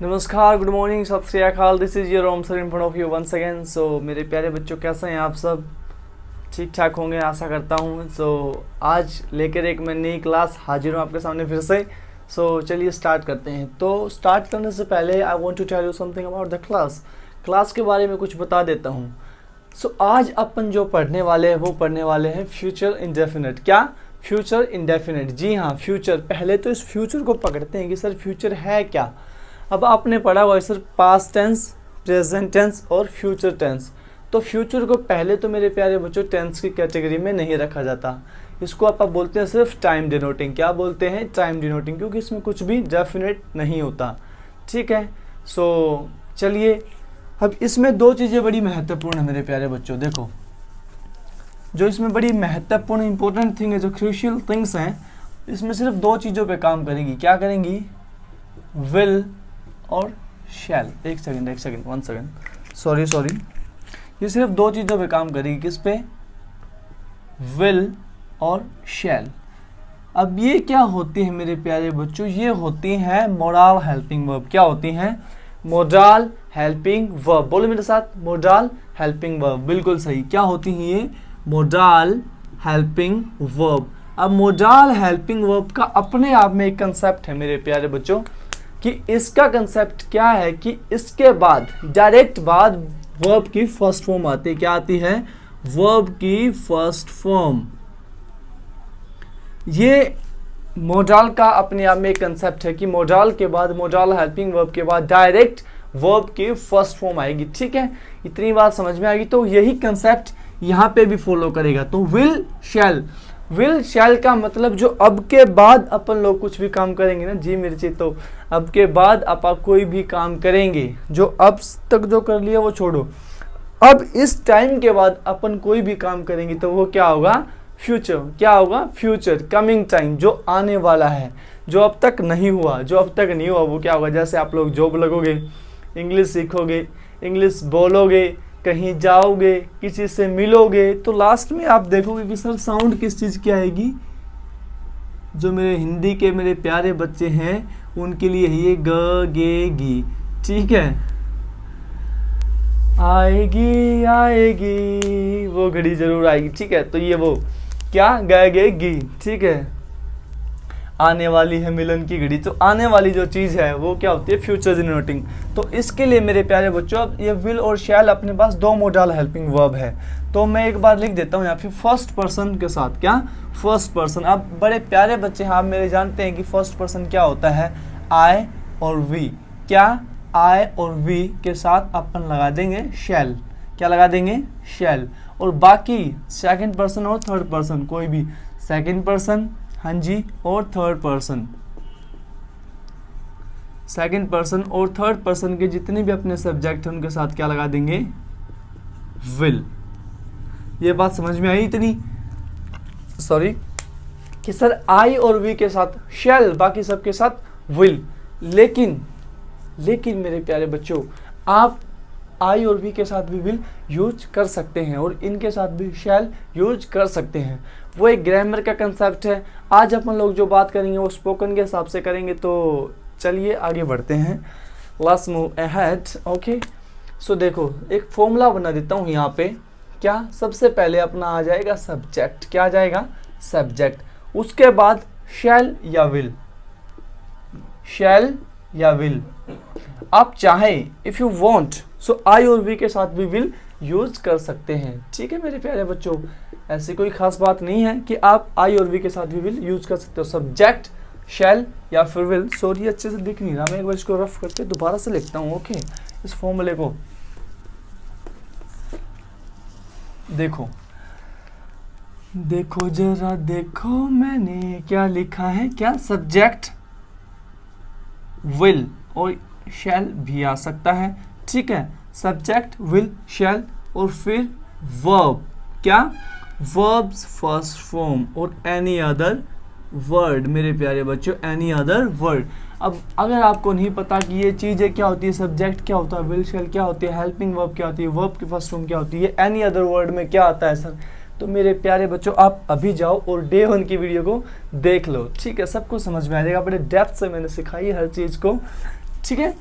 नमस्कार, good morning, Sat Sri Akal. This is your Om sir in front of you once again. So मेरे प्यारे बच्चों, कैसे हैं आप सब? ठीक ठाक होंगे आशा करता हूँ। सो आज लेकर एक मैं नई क्लास हाजिर हूँ आपके सामने फिर से। सो चलिए स्टार्ट करते हैं। तो स्टार्ट करने से पहले I want to tell you something about the class के बारे में कुछ बता देता हूँ। सो आज अपन जो पढ़ने वाले हैं वो पढ़ने वाले हैं फ्यूचर इंडेफिनिट। क्या? Future indefinite. जी हाँ, फ्यूचर। पहले तो इस फ्यूचर को पकड़ते हैं कि सर फ्यूचर है क्या। अब आपने पढ़ा हुआ है sir past tense, present tense और फ्यूचर टेंस। तो फ्यूचर को पहले तो मेरे प्यारे बच्चों टेंस की कैटेगरी में नहीं रखा जाता। इसको आप बोलते हैं सिर्फ टाइम डिनोटिंग। क्या बोलते हैं? टाइम डिनोटिंग, क्योंकि इसमें कुछ भी डेफिनेट नहीं होता। ठीक है। सो चलिए, अब इसमें दो चीज़ें बड़ी महत्वपूर्ण है मेरे प्यारे बच्चों। देखो, जो इसमें बड़ी महत्वपूर्ण इंपॉर्टेंट थिंग है, जो क्रूशियल थिंग्स हैं, इसमें सिर्फ दो चीज़ों पे काम करेंगी। क्या करेंगी? विल और शैल। एक सेकंड, वन सेकंड, सॉरी। ये सिर्फ दो चीज़ों पे काम करेगी। किस पे? विल और शैल। अब ये क्या होती है मेरे प्यारे बच्चों? ये होती हैं मोडाल हेल्पिंग वर्ब। क्या होती हैं? Modal helping verb. बोलो मेरे साथ, मोडाल हेल्पिंग वर्ब। बिल्कुल सही। क्या होती हैं ये? Modal helping verb. अब मोडाल हेल्पिंग वर्ब का अपने आप में एक कंसेप्ट है मेरे प्यारे बच्चों, कि इसका कंसेप्ट क्या है कि इसके बाद डायरेक्ट बाद वर्ब की फर्स्ट फॉर्म आती है। क्या आती है? वर्ब की फर्स्ट फॉर्म। ये मोडाल का अपने आप में एक कंसेप्ट है कि मोडाल के बाद, मोडाल हेल्पिंग वर्ब के बाद डायरेक्ट वर्ब की फर्स्ट फॉर्म आएगी। ठीक है, इतनी बात समझ में आएगी। तो यही कंसेप्ट यहाँ पे भी फॉलो करेगा। तो विल शैल का मतलब जो अब के बाद अपन लोग कुछ भी काम करेंगे ना जी मिर्ची, तो अब के बाद आप कोई भी काम करेंगे, जो अब तक जो कर लिया वो छोड़ो, अब इस टाइम के बाद अपन कोई भी काम करेंगे तो वो क्या होगा? फ्यूचर। क्या होगा? फ्यूचर, कमिंग टाइम, जो आने वाला है, जो अब तक नहीं हुआ, वो क्या होगा? जैसे आप लोग जॉब लगोगे, इंग्लिश सीखोगे, इंग्लिश बोलोगे, कहीं जाओगे, किसी से मिलोगे, तो लास्ट में आप देखोगे कि सर साउंड किस चीज़ की आएगी। जो मेरे हिंदी के मेरे प्यारे बच्चे हैं उनके लिए ये ग गे गी। ठीक है, आएगी वो घड़ी जरूर आएगी। ठीक है, तो ये वो क्या? ग गे गी। ठीक है, आने वाली है मिलन की घड़ी। तो आने वाली जो चीज़ है वो क्या होती है? Future denoting. तो इसके लिए मेरे प्यारे बच्चों अब ये विल और शैल अपने पास दो मोडाल हेल्पिंग वर्ब है। तो मैं एक बार लिख देता हूँ यहाँ पे फर्स्ट पर्सन के साथ। क्या? First person. अब बड़े प्यारे बच्चे हैं, आप मेरे जानते हैं कि फर्स्ट पर्सन क्या होता है? आई और वी। क्या? आई और वी के साथ अपन लगा देंगे शैल। क्या लगा देंगे? शैल। और बाकी सेकेंड पर्सन और थर्ड पर्सन, कोई भी सेकेंड पर्सन, हाँ जी, और थर्ड पर्सन, सेकंड पर्सन और थर्ड पर्सन के जितने भी अपने सब्जेक्ट हैं उनके साथ क्या लगा देंगे? विल। ये बात समझ में आई इतनी? सॉरी, कि सर आई और वी के साथ शैल, बाकी सबके साथ विल। लेकिन मेरे प्यारे बच्चों, आप आई और वी के साथ भी विल यूज कर सकते हैं और इनके साथ भी शैल यूज कर सकते हैं। वो एक ग्रामर का कंसेप्ट है। आज अपन लोग जो बात करेंगे वो स्पोकन के हिसाब से करेंगे। तो चलिए आगे बढ़ते हैं। Let's move ahead. ओके, सो देखो, एक फॉर्मूला बना देता हूँ यहाँ पे। क्या? सबसे पहले अपना आ जाएगा सब्जेक्ट। क्या आ जाएगा? सब्जेक्ट। उसके बाद शैल या विल, शैल या विल। आप चाहें, इफ़ यू वांट, सो आई और वी के साथ भी विल यूज कर सकते हैं। ठीक है मेरे प्यारे बच्चों, ऐसी कोई खास बात नहीं है कि आप आई और वी के साथ भी विल यूज कर सकते हो। सब्जेक्ट, शैल या फिर विल। सॉरी, अच्छे से दिख नहीं रहा, मैं एक बार इसको रफ करके दोबारा से लिखता हूँ। ओके, इस फॉर्मूले को देखो जरा देखो, मैंने क्या लिखा है। क्या? सब्जेक्ट, विल और शैल भी आ सकता है। ठीक है, सब्जेक्ट, विल, शैल और फिर वर्ब। क्या? वर्ब्स फर्स्ट फॉर्म और एनी अदर वर्ड। मेरे प्यारे बच्चों, एनी अदर वर्ड। अब अगर आपको नहीं पता कि ये चीज़ें क्या होती है, सब्जेक्ट क्या होता है, विल शैल क्या होती है, हेल्पिंग वर्ब क्या होती है, वर्ब की फर्स्ट फॉर्म क्या होती है, एनी अदर वर्ड में क्या आता है सर, तो मेरे प्यारे बच्चों आप अभी जाओ और डे 1 की वीडियो को देख लो। ठीक है, सब कुछ समझ में आ जाएगा। बड़े डेप्थ से मैंने सिखाई है हर चीज़ को। ठीक है,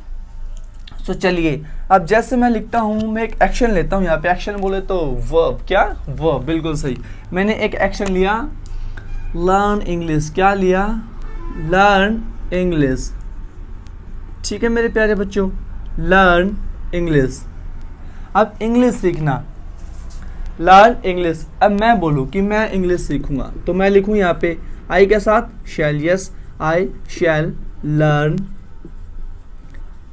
सो चलिए, अब जैसे मैं लिखता हूँ, मैं एक एक्शन लेता हूँ। यहाँ पे एक्शन बोले तो वर्ब, क्या वर्ब, बिल्कुल सही। मैंने एक एक्शन लिया, लर्न इंग्लिश। क्या लिया? Learn English. ठीक है मेरे प्यारे बच्चों, लर्न इंग्लिश। अब इंग्लिश सीखना, लर्न इंग्लिश। अब मैं बोलूँ कि मैं इंग्लिश सीखूंगा, तो मैं लिखूँ यहाँ पे आई के साथ shall. Yes, I shall learn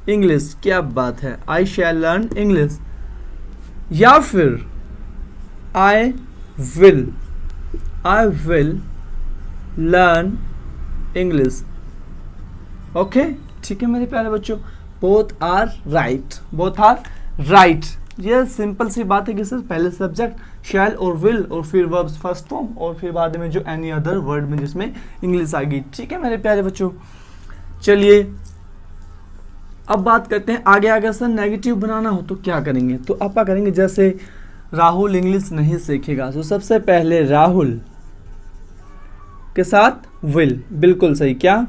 English. क्या बात है, आई शैल लर्न इंग्लिश। या फिर I will learn English. Okay, ठीक है मेरे प्यारे बच्चों, both are right, both are right. ये सिंपल सी बात है कि सर पहले सब्जेक्ट शैल और विल और फिर वर्ब्स फर्स्ट फॉर्म और फिर बाद में जो एनी अदर वर्ड में जिसमें इंग्लिश आ गई। ठीक है मेरे प्यारे बच्चों, चलिए अब बात करते हैं आगे। अगर सर नेगेटिव बनाना हो तो क्या करेंगे? तो आप क्या करेंगे, जैसे राहुल इंग्लिश नहीं सीखेगा, तो सबसे पहले राहुल के साथ विल, बिल्कुल सही, क्या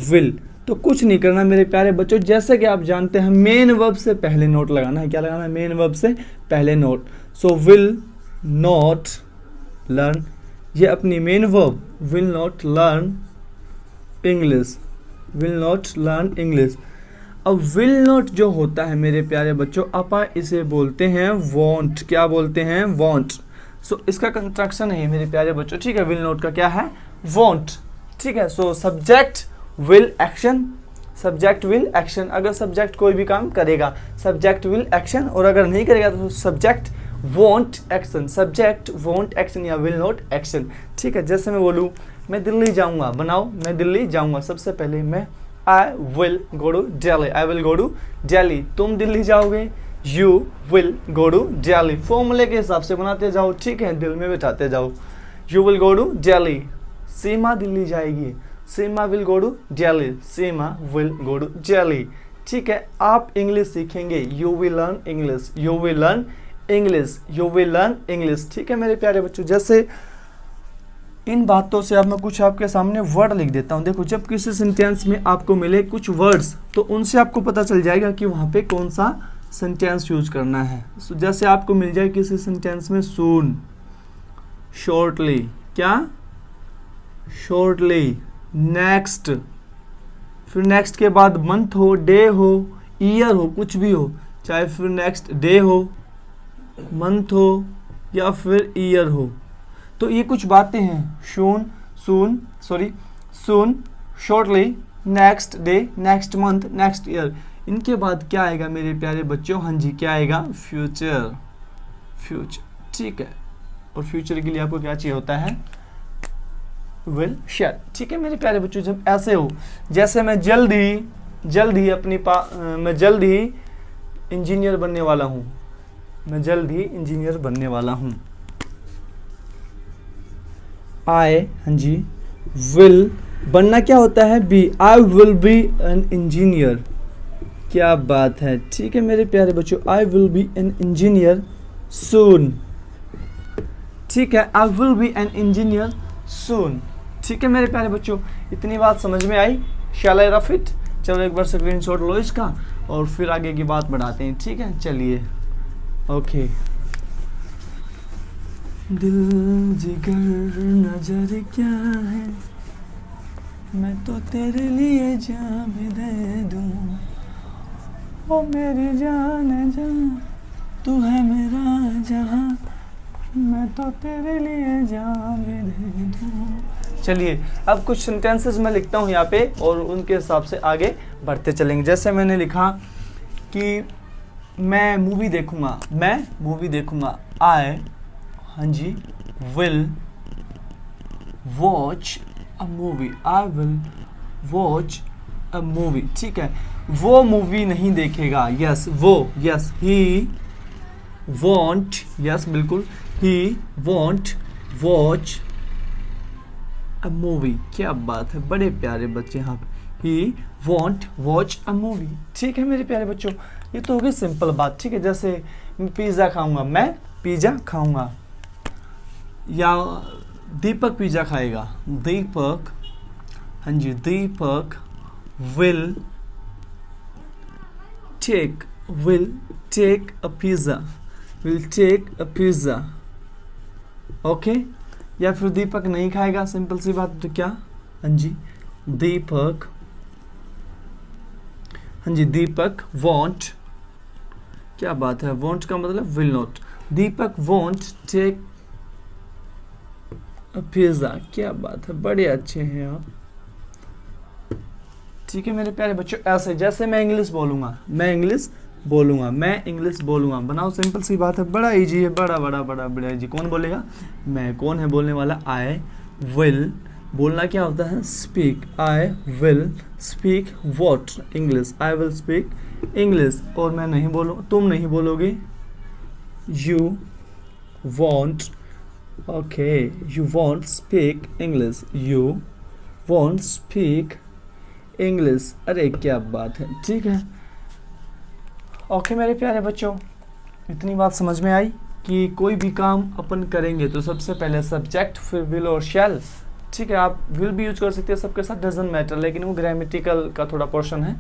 विल। तो कुछ नहीं करना मेरे प्यारे बच्चों, जैसे कि आप जानते हैं मेन वर्ब से पहले नोट लगाना है। क्या लगाना है? मेन वर्ब से पहले note. So will not learn, ये अपनी main verb, will not learn English, will not learn English. अब विल नॉट जो होता है मेरे प्यारे बच्चों, आप इसे बोलते हैं वॉन्ट। क्या बोलते हैं? वॉन्ट। सो इसका कंस्ट्रक्शन है मेरे प्यारे बच्चों, ठीक है, विल नॉट का क्या है? वॉन्ट। ठीक है, so subject will action, subject will action. अगर सब्जेक्ट कोई भी काम करेगा, सब्जेक्ट विल एक्शन, और अगर नहीं करेगा तो subject want action, subject want action या विल नॉट एक्शन। ठीक है, जैसे मैं बोलूँ मैं दिल्ली जाऊँगा, बनाओ मैं दिल्ली जाऊँगा। सबसे पहले मैं I will go to Delhi, I will go to Delhi. तुम दिल्ली जाओगे, you will go to Delhi. फॉर्मूले के हिसाब से बनाते जाओ, ठीक है, दिल में बैठाते जाओ। You will go to Delhi. Seema Delhi जाएगी, Seema will go to Delhi, Seema will go to Delhi. ठीक है, आप इंग्लिश सीखेंगे, you will learn English, you will learn English, you will learn English. ठीक है मेरे प्यारे बच्चों, जैसे इन बातों से अब मैं कुछ आपके सामने वर्ड लिख देता हूँ। देखो, जब किसी सेंटेंस में आपको मिले कुछ वर्ड्स, तो उनसे आपको पता चल जाएगा कि वहाँ पे कौन सा सेंटेंस यूज करना है। so, जैसे आपको मिल जाए किसी सेंटेंस में सून, शॉर्टली, क्या शॉर्टली, नेक्स्ट, फिर नेक्स्ट के बाद मंथ हो, डे हो, ईयर हो, कुछ भी हो, चाहे फिर नेक्स्ट डे हो, मंथ हो या फिर ईयर हो। तो ये कुछ बातें हैं, soon, shortly, next day, next month, next year. इनके बाद क्या आएगा मेरे प्यारे बच्चों? हाँ जी, क्या आएगा? Future, future. ठीक है, और फ्यूचर के लिए आपको क्या चाहिए होता है? Will share. ठीक है मेरे प्यारे बच्चों, जब ऐसे हो, जैसे मैं जल्द ही मैं जल्द ही इंजीनियर बनने वाला हूँ, मैं जल्द ही इंजीनियर बनने वाला हूँ। आई, हाँ जी, विल, बनना क्या होता है? Be, I will be an engineer. क्या बात है, ठीक है मेरे प्यारे बच्चों, I will be an engineer soon. ठीक है, I will be an engineer soon. ठीक है मेरे प्यारे बच्चों, इतनी बात समझ में आई? शैल आई रफ इट? चलो एक बार स्क्रीनशॉट लो इसका और फिर आगे की बात बढ़ाते हैं। ठीक है, चलिए, ओके। दिल जिगर नजर क्या है, मैं तो तेरे लिए जान भी दे दूं, ओ मेरी जान जा, तू है मेरा जहां, मैं तो तेरे लिए जान भी दे दूं। चलिए, अब कुछ सेंटेंसेस मैं लिखता हूँ यहाँ पे और उनके हिसाब से आगे बढ़ते चलेंगे। जैसे मैंने लिखा कि मैं मूवी देखूंगा, आई, हाँ जी, will watch a movie, I will watch a movie. ठीक है, वो मूवी नहीं देखेगा, यस, वो, यस, ही वॉन्ट, यस बिल्कुल, ही वॉन्ट वॉच अ मूवी। क्या बात है, बड़े प्यारे बच्चे यहाँ पे, ही वॉन्ट वॉच अ मूवी। ठीक है मेरे प्यारे बच्चों, ये तो हो गई सिंपल बात। ठीक है, जैसे मैं पिज़्ज़ा खाऊंगा, मैं पिज़्ज़ा खाऊंगा, या दीपक पिज़्ज़ा खाएगा, दीपक, हाँ जी, Deepak will. take, will take a pizza, will take a pizza, okay. या फिर दीपक नहीं खाएगा, सिंपल सी बात, तो क्या, हाँ जी दीपक, हाँ जी दीपक won't, क्या बात है, won't का मतलब will not, Deepak won't take a pizza, क्या बात है, बड़े अच्छे हैं आप। ठीक है मेरे प्यारे बच्चों, ऐसे जैसे मैं इंग्लिश बोलूंगा, मैं इंग्लिश बोलूंगा, मैं इंग्लिश बोलूंगा, बनाओ, सिंपल सी बात है, बड़ा इजी है, बड़ा बड़ा बड़ा बड़ा इजी। कौन बोलेगा, मैं। कौन है बोलने वाला, आई विल, बोलना क्या होता है, speak, I will speak what, English, I will speak English. और मैं नहीं बोलूँ, तुम नहीं बोलोगे, you want, okay, you want speak English, you want speak English. अरे क्या बात है, ठीक है, ओके मेरे प्यारे बच्चों, इतनी बात समझ में आई कि कोई भी काम अपन करेंगे तो सबसे पहले सब्जेक्ट, फिर विल और शैल। ठीक है, आप विल भी यूज कर सकते हैं सबके साथ, डजंट मैटर, लेकिन वो ग्रामेटिकल का थोड़ा पोर्शन है।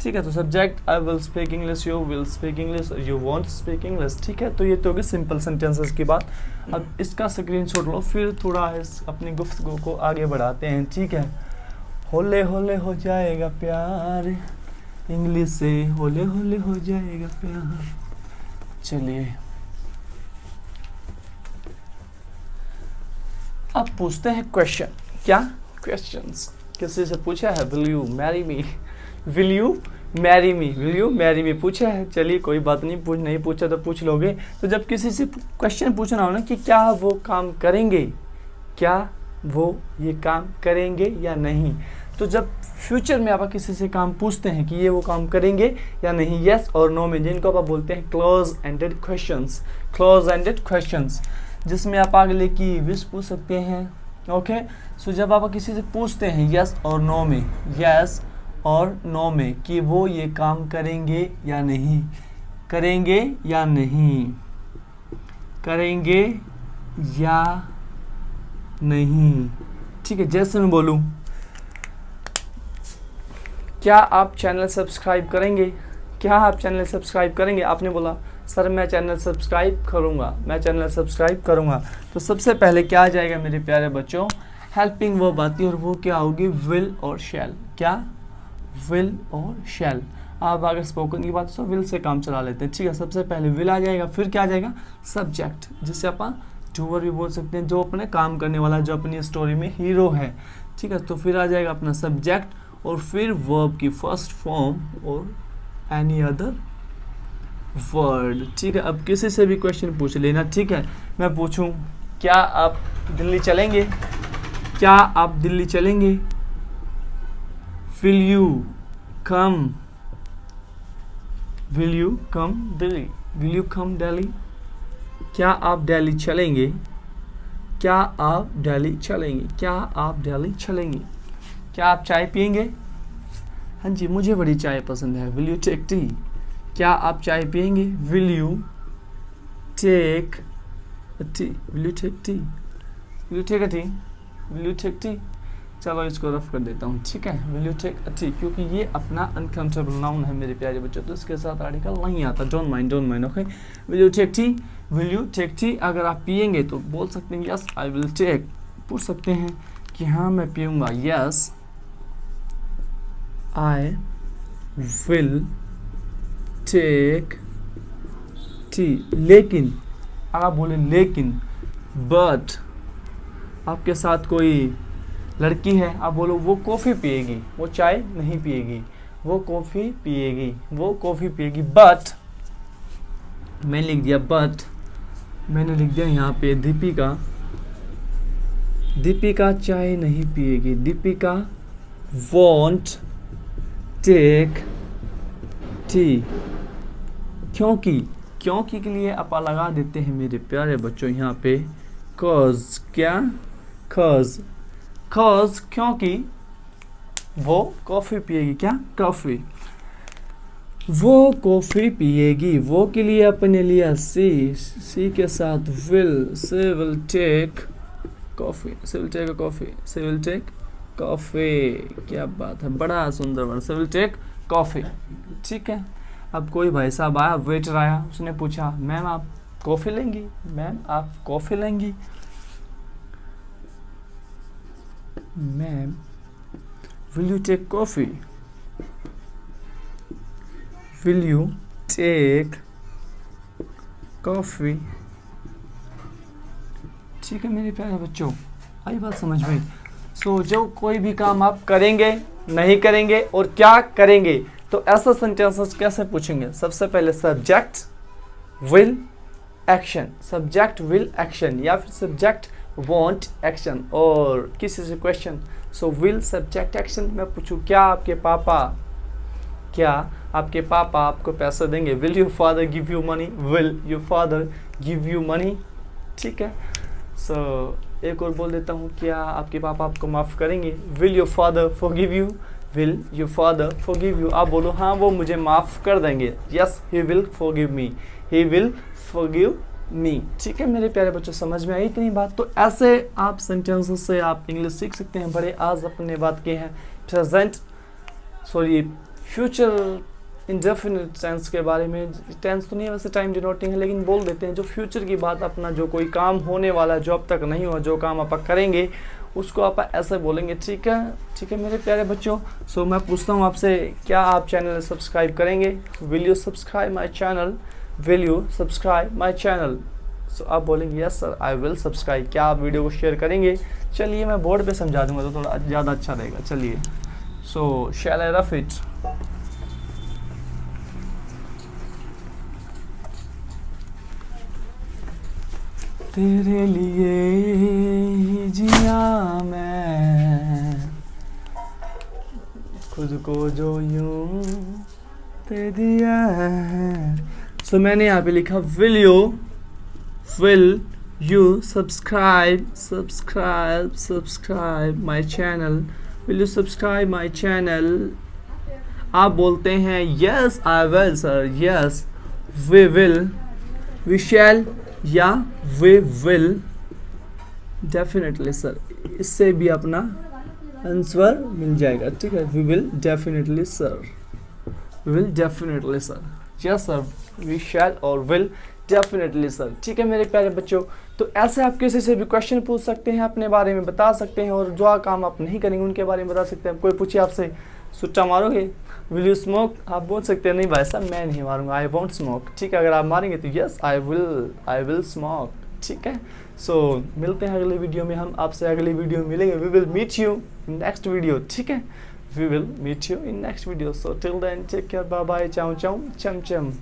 ठीक है, तो subject I will speak English, you will speak English, you want speak English. ठीक है, तो ये तो होगी सिंपल सेंटेंसेस की बात। अब इसका स्क्रीनशॉट लो, फिर थोड़ा अपनी गुफ्तगू को आगे बढ़ाते हैं। ठीक है, होले होले हो जाएगा प्यार, इंग्लिश से होले होले हो जाएगा प्यार। चलिए अब पूछते हैं क्वेश्चन। क्या क्वेश्चंस, किसी से पूछा है, will you marry me, will you marry me, will you marry me पूछा है। चलिए कोई बात नहीं, नहीं पूछा तो पूछ लोगे। तो जब किसी से क्वेश्चन पूछना हो ना कि क्या वो काम करेंगे, क्या वो ये काम करेंगे या नहीं, तो जब फ्यूचर में आप किसी से काम पूछते हैं कि ये वो काम करेंगे या नहीं, यस और नो में, जिनको आप बोलते हैं close ended questions, close ended questions, जिसमें आप अगले की विश पूछ सकते हैं। ओके, सो जब आप किसी से पूछते हैं यस और नो में, यस और नो में कि वो ये काम करेंगे या नहीं, करेंगे या नहीं, करेंगे या नहीं। ठीक है, जैसे मैं बोलूं क्या आप चैनल सब्सक्राइब करेंगे, क्या आप चैनल सब्सक्राइब करेंगे, आपने बोला सर मैं चैनल सब्सक्राइब करूंगा, मैं चैनल सब्सक्राइब करूंगा, तो सबसे पहले क्या आ जाएगा मेरे प्यारे बच्चों, हेल्पिंग वर्ब आती है, और वो क्या होगी, विल और शैल। क्या, विल और शैल। आप अगर स्पोकन की बात तो विल से काम चला लेते हैं। ठीक है, सबसे पहले विल आ जाएगा, फिर क्या आ जाएगा, सब्जेक्ट, जिससे अपन डूअर भी बोल सकते हैं, जो अपने काम करने वाला, जो अपनी स्टोरी में हीरो है। ठीक है, तो फिर आ जाएगा अपना सब्जेक्ट, और फिर वर्ब की फर्स्ट फॉर्म और एनी अदर वर्ड। ठीक है, अब किसी से भी क्वेश्चन पूछ लेना। ठीक है, मैं पूछूं क्या आप दिल्ली चलेंगे, क्या आप दिल्ली चलेंगे, will you come, will you come Delhi, will you come Delhi, क्या आप दिल्ली चलेंगे, क्या आप दिल्ली चलेंगे, क्या आप दिल्ली चलेंगे, क्या आप चाय पियेंगे, हाँ जी मुझे बड़ी चाय पसंद है, विल यू टेक टी, क्या आप चाय पियेंगे, will you take tea, will you take tea, will you take a tea, will you take tea. चलो इसको रफ कर देता हूँ। ठीक है, will you take a tea, क्योंकि ये अपना अनकाउंटेबल नाउन है मेरे प्यारे बच्चों, तो इसके साथ आर्टिकल नहीं आता, don't mind, okay. Will you take tea, will you take tea. अगर आप पियेंगे तो बोल सकते हैं यस आई विल टेक, पूछ सकते हैं कि हाँ मैं पीऊँगा, yes I will take tea. लेकिन अगर आप बोले लेकिन, बट आपके साथ कोई लड़की है, आप बोलो वो कॉफ़ी पिएगी, वो चाय नहीं पिएगी, वो कॉफ़ी पिएगी, वो कॉफ़ी पिएगी, बट मैंने लिख दिया, बट मैंने लिख दिया यहाँ पे दीपिका, दीपिका चाय नहीं पिएगी, दीपिका वॉन्ट टेक टी। क्योंकि, क्योंकि के लिए आप लगा देते हैं मेरे प्यारे बच्चों यहाँ पे कॉज, क्या, कॉज, कॉज क्योंकि वो कॉफ़ी पिएगी, क्या, कॉफ़ी, वो कॉफ़ी पिएगी, वो के लिए अपने लिया सी, सी के साथ विल, से विल टेक कॉफ़ी, से विल टेक कॉफ़ी, से विल टेक कॉफ़ी। क्या बात है, बड़ा सुंदर वर्ड, से विल टेक कॉफ़ी। ठीक है, अब कोई भाई साहब आया, वेटर आया, उसने पूछा मैम आप कॉफ़ी लेंगी, मैम आप कॉफ़ी लेंगी, ma'am will you take coffee, will you take coffee. ठीक है मेरे प्यारे बच्चों, आई बात समझ में। सो जो कोई भी काम आप करेंगे, नहीं करेंगे और क्या करेंगे, तो ऐसा सेंटेंसेस कैसे पूछेंगे? सबसे पहले subject will action, subject will action, या फिर सब्जेक्ट वांट एक्शन, और किसी से question, so will subject action. मैं पूछूं क्या आपके पापा आपको पैसा देंगे, will your father give you money, will your father give you money. ठीक है, सो एक और बोल देता हूँ, क्या आपके पापा आपको माफ़ करेंगे, will your father forgive you, will your father forgive you. आप बोलो हाँ वो मुझे माफ़ कर देंगे, yes he will forgive me, he will forgive me. ठीक है मेरे प्यारे बच्चों, समझ में आई इतनी बात? तो ऐसे आप सेंटेंसेस से आप इंग्लिश सीख सकते हैं। बड़े आज अपने बात किए हैं फ्यूचर इंडेफिनिट टेंस के बारे में। टेंस तो नहीं है वैसे, टाइम डिनोटिंग है, लेकिन बोल देते हैं जो फ्यूचर की बात, अपना जो कोई काम होने वाला, जो अब तक नहीं हुआ, जो काम आप करेंगे उसको आप ऐसे बोलेंगे। ठीक है मेरे प्यारे बच्चों। सो मैं पूछता हूँ आपसे, क्या आप चैनल सब्सक्राइब करेंगे, will you subscribe my channel, will you subscribe my channel. So आप बोलेंगे yes sir I will subscribe. क्या आप वीडियो को शेयर करेंगे? चलिए मैं बोर्ड पे समझा दूंगा तो थोड़ा ज़्यादा अच्छा रहेगा। चलिए, सो शैल आई रफ इट। तेरे लिए ही जिया मैं, खुद को जो यूं दे दिया है। सो मैंने यहाँ पे लिखा will you subscribe my channel, will you subscribe my channel. आप बोलते हैं yes I will sir, yes we will, we shall, या वी विल डेफिनेटली सर। इससे भी अपना आंसर मिल जाएगा। ठीक है, we will definitely sir, we will definitely sir, yes sir, we shall और विल डेफिनेटली सर। ठीक है मेरे प्यारे बच्चों, तो ऐसे आप किसी से भी क्वेश्चन पूछ सकते हैं, अपने बारे में बता सकते हैं, और जो काम आप नहीं करेंगे उनके बारे में बता सकते हैं। कोई पूछे आपसे सुट्टा मारोगे, विल यू स्मोक, आप बोल सकते हैं नहीं भाई साहब मैं नहीं मारूंगा, आई वोंट स्मोक। ठीक है, अगर आप मारेंगे तो यस आई विल स्मोक। ठीक है, सो मिलते हैं अगले वीडियो में, हम आपसे अगली वीडियो में मिलेंगे। We will meet you in next video. ठीक है, we will meet you in next video. So till then take care, bye bye, ciao ciao, चम चम।